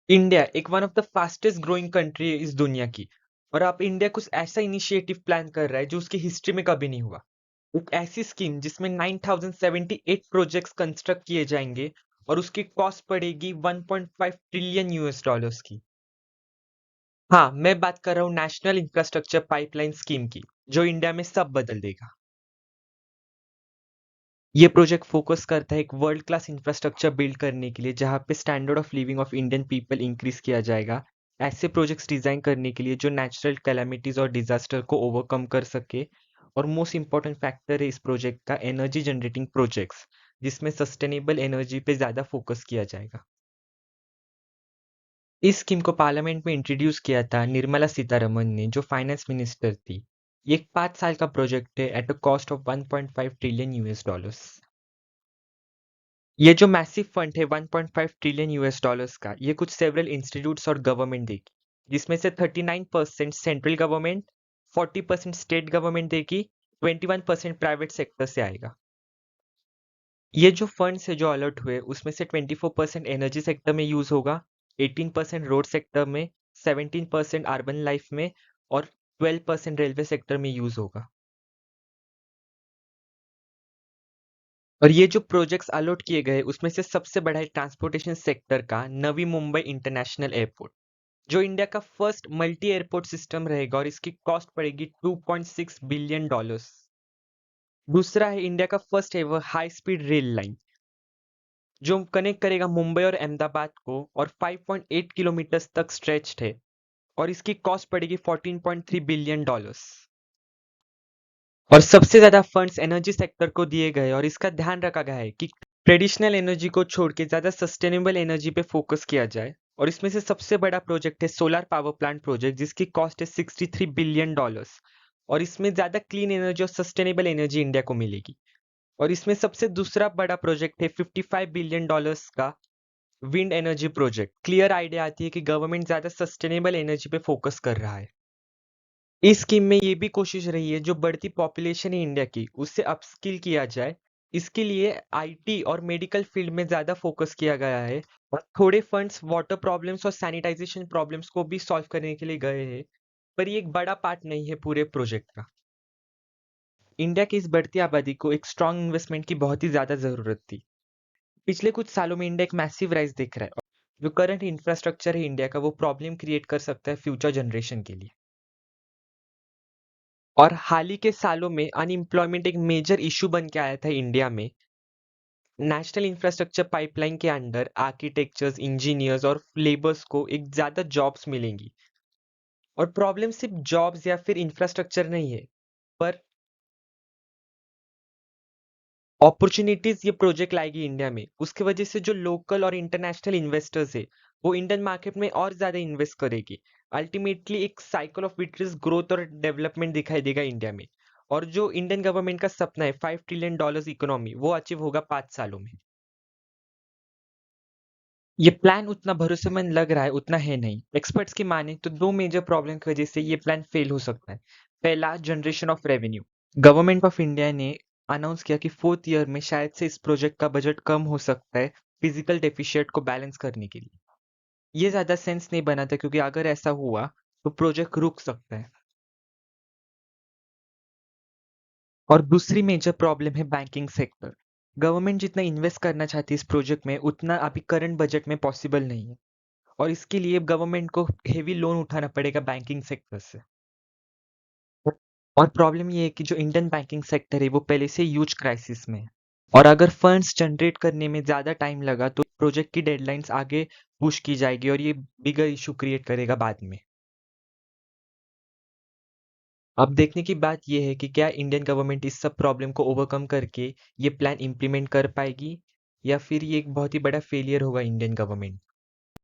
India एक one of the fastest growing country है इस दुनिया की। और अब इंडिया कुछ ऐसा इनिशिएटिव प्लान कर रहा है जो उसकी हिस्ट्री में कभी नहीं हुआ। एक ऐसी स्कीम जिसमें 9078 प्रोजेक्ट्स कंस्ट्रक्ट किए जाएंगे और उसकी कॉस्ट पड़ेगी 1.5 ट्रिलियन यूएस डॉलर्स की। हाँ, मैं बात कर रहा हूँ नेशनल इंफ्रास्ट्रक्चर पाइपलाइन स्कीम की, जो इंडिया में सब बदल देगा। ये प्रोजेक्ट फोकस करता है एक वर्ल्ड क्लास इंफ्रास्ट्रक्चर बिल्ड करने के लिए, जहाँ पे standard of living of Indian people increase किया जाएगा। ऐसे प्रोजेक्ट्स डिजाइन करने के लिए जो नेचुरल कैलामिटीज और डिजास्टर को ओवरकम कर सके। और मोस्ट इंपॉर्टेंट फैक्टर है इस प्रोजेक्ट का एनर्जी जनरेटिंग प्रोजेक्ट्स, जिसमें सस्टेनेबल एनर्जी पे ज्यादा फोकस किया जाएगा। इस स्कीम को पार्लियामेंट में इंट्रोड्यूस किया था निर्मला सीतारमन ने, जो फाइनेंस मिनिस्टर थी। ये एक 5 साल का प्रोजेक्ट है at a cost of 1.5 trillion US dollars. ये जो मैसिव फंड है 1.5 ट्रिलियन यूएस डॉलर्स का, ये कुछ सेवरल इंस्टीट्यूट्स और गवर्नमेंट देगी, जिसमें से 39% सेंट्रल गवर्नमेंट, 40% स्टेट गवर्नमेंट देगी, 21% प्राइवेट सेक्टर से आएगा। ये जो फंड्स है जो अलर्ट हुए, उसमें से 24% एनर्जी सेक्टर में यूज होगा, 18% रोड सेक्टर में, 17% अर्बन लाइफ में और 12% रेलवे सेक्टर में यूज होगा। और ये जो प्रोजेक्ट्स अलॉट किए गए उसमें से सबसे बड़ा है ट्रांसपोर्टेशन सेक्टर का नवी मुंबई इंटरनेशनल एयरपोर्ट, जो इंडिया का फर्स्ट मल्टी एयरपोर्ट सिस्टम रहेगा और इसकी कॉस्ट पड़ेगी 2.6 बिलियन डॉलर्स। दूसरा है इंडिया का first ever high speed rail line, जो कनेक्ट करेगा मुंबई और अहमदाबाद को और 5.8 किलोमीटर तक स्ट्रेच्ड है और इसकी कॉस्ट पड़ेगी 14.3 बिलियन डॉलर्स। और सबसे ज्यादा फंड्स एनर्जी सेक्टर को दिए गए और इसका ध्यान रखा गया है कि ट्रेडिशनल एनर्जी को छोड़ के ज्यादा सस्टेनेबल एनर्जी पे फोकस किया जाए। और इसमें से सबसे बड़ा प्रोजेक्ट है सोलर पावर प्लांट प्रोजेक्ट, जिसकी कॉस्ट है 63 बिलियन डॉलर्स। और इसमें ज्यादा क्लीन एनर्जी और सस्टेनेबल एनर्जी इंडिया को मिलेगी। और इसमें सबसे दूसरा बड़ा प्रोजेक्ट है 55 बिलियन डॉलर्स का wind energy project. Clear idea आती है कि गवर्नमेंट ज्यादा सस्टेनेबल एनर्जी पे फोकस कर रहा है। इस स्कीम में ये भी कोशिश रही है जो बढ़ती पॉपुलेशन है इंडिया की, उससे अपस्किल किया जाए। इसके लिए आईटी और मेडिकल फील्ड में ज्यादा फोकस किया गया है। और थोड़े फंड्स वाटर प्रॉब्लम्स और सैनिटाइजेशन प्रॉब्लम्स को भी सॉल्व करने के लिए गए हैं। पर ये एक बड़ा पार्ट नहीं है पूरे प्रोजेक्ट का। इंडिया की इस बढ़ती आबादी को एक स्ट्रांग इन्वेस्टमेंट की बहुत ही ज्यादा जरूरत थी। पिछले कुछ सालों में इंडिया एक मैसिव राइज दिख रहा है। जो करंट इंफ्रास्ट्रक्चर है इंडिया का, वो प्रॉब्लम क्रिएट कर सकता है फ्यूचर जनरेशन के लिए। और हाल ही के सालों में अनएम्प्लॉयमेंट एक मेजर इशू बन के आया था इंडिया में। नेशनल इंफ्रास्ट्रक्चर पाइपलाइन के अंडर आर्किटेक्चर्स, इंजीनियर्स और लेबर्स को एक ज्यादा जॉब्स मिलेंगी। और प्रॉब्लम सिर्फ जॉब्स या फिर इंफ्रास्ट्रक्चर नहीं है, पर अपॉर्चुनिटीज ये प्रोजेक्ट लाएगी इंडिया में। उसकी वजह से जो लोकल और इंटरनेशनल इन्वेस्टर्स है, वो इंडियन मार्केट में और ज्यादा इन्वेस्ट करेगी। अल्टीमेटली एक साइकिल ऑफ विट्रियस ग्रोथ और डेवलपमेंट दिखाई देगा इंडिया में। और जो इंडियन गवर्नमेंट का सपना है 5 ट्रिलियन डॉलर्स इकोनॉमी, वो अचीव होगा 5 सालों में। ये प्लान उतना भरोसेमंद लग रहा है, उतना है नहीं। एक्सपर्ट्स की माने तो दो मेजर प्रॉब्लम की वजह से ये प्लान फेल हो सकता है। पहला, generation of revenue. Government of India ने अनाउंस किया कि 4th ईयर में शायद से इस प्रोजेक्ट का बजट कम हो सकता है फिजिकल डेफिशिएट को बैलेंस करने के लिए। ये ज्यादा सेंस नहीं बनाता, क्योंकि अगर ऐसा हुआ तो प्रोजेक्ट रुक सकता है। और दूसरी मेजर प्रॉब्लम है बैंकिंग सेक्टर। गवर्नमेंट जितना इन्वेस्ट करना चाहती है इस प्रोजेक्ट में, उतना अभी करंट बजट में पॉसिबल नहीं है। और इसके लिए गवर्नमेंट को हेवी लोन उठाना पड़ेगा बैंकिंग सेक्टर से। और प्रॉब्लम ये है कि जो इंडियन बैंकिंग सेक्टर है वो पहले से ह्यूज क्राइसिस में है। और अगर फंड्स जनरेट करने में ज़्यादा टाइम लगा तो प्रोजेक्ट की डेडलाइंस आगे पुश की जाएगी और ये बिगर इशू क्रिएट करेगा बाद में। अब देखने की बात यह है कि क्या इंडियन गवर्नमेंट इस सब प्रॉब्लम को ओवरकम करके ये प्लान इम्प्लीमेंट कर पाएगी, या फिर ये एक बहुत ही बड़ा फेलियर होगा इंडियन गवर्नमेंट।